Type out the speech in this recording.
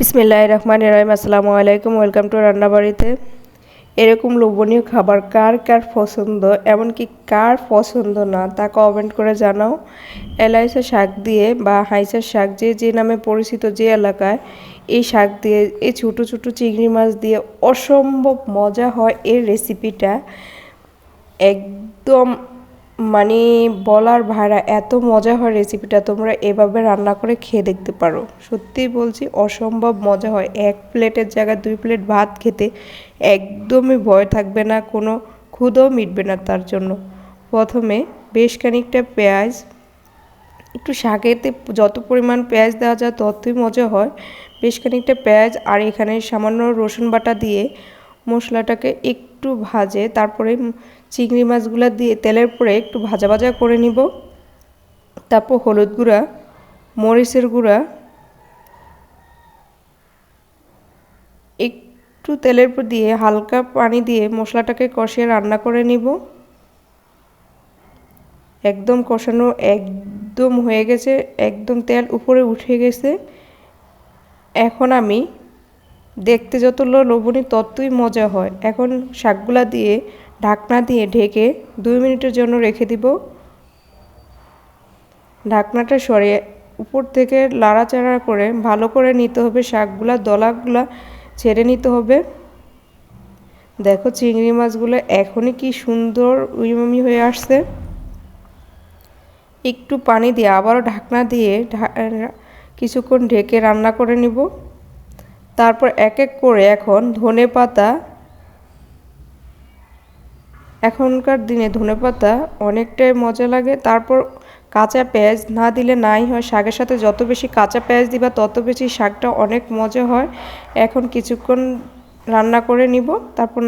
বিসমিল্লাহির রহমানির রহিম। আসসালামু আলাইকুম, ওয়েলকাম টু রান্নাবাড়িতে। এরকম লোভনীয় খাবার কার কার পছন্দ, এমনকি কার পছন্দ না তা কমেন্ট করে জানাও। এলাইচা শাক দিয়ে বা হাইসা শাক যে নামে পরিচিত যে এলাকায়, এই শাক দিয়ে এই ছোটো ছোটো চিংড়ি মাছ দিয়ে অসম্ভব মজা হয় এই রেসিপিটা। একদম মানে বলার ভাড়া, এত মজা হয় রেসিপিটা। তোমরা এভাবে রান্না করে খেয়ে দেখতে পারো, সত্যিই বলছি অসম্ভব মজা হয়। এক প্লেটের জায়গায় 2 প্লেট ভাত খেতে একদমই ভয় থাকবে না, কোনো ক্ষুধাও মিটবে না তার জন্য। প্রথমে বেশ খানিকটা পেঁয়াজ, একটু শাকেতে যত পরিমাণ পেঁয়াজ দেওয়া যায় ততই মজা হয়। বেশ খানিকটা পেঁয়াজ আর এখানে সামান্য রসুন বাটা দিয়ে মশলাটাকে একটু ভাজে, তারপরে চিংড়ি মাছগুলো দিয়ে তেলের পরে একটু ভাজা ভাজা করে নিব। তারপর হলুদ গুঁড়া, মরিচের গুঁড়া, একটু তেলের উপর দিয়ে হালকা পানি দিয়ে মশলাটাকে কষিয়ে রান্না করে নিব। একদম কষানো একদম হয়ে গেছে, একদম তেল উপরে উঠে গেছে। এখন আমি দেখতে যত লোভনীয় ততই মজা হয়। এখন শাকগুলা দিয়ে ঢাকনা দিয়ে ঢেকে 2 মিনিটের জন্য রেখে দিব। ঢাকনাটা সরিয়ে উপর থেকে লাড়াচাড়া করে ভালো করে নিতে হবে, শাকগুলা দলাগুলা ছেড়ে নিতে হবে। দেখো চিংড়ি মাছগুলো এখনই কি সুন্দর উইমি হয়ে আসছে। একটু পানি দিয়ে আবারও ঢাকনা দিয়ে কিছুক্ষণ ঢেকে রান্না করে নিব। তারপর এক এক করে এখন ধনেপাতা, এখনকার দিনে ধনেপাতা অনেকটাই মজা লাগে। তারপর কাঁচা পেঁয়াজ না দিলে নাই হয়, শাকের সাথে যত বেশি কাঁচা পেঁয়াজ দিবা তত বেশি শাকটা অনেক মজা হয়। এখন কিছুক্ষণ রান্না করে নিব, তারপর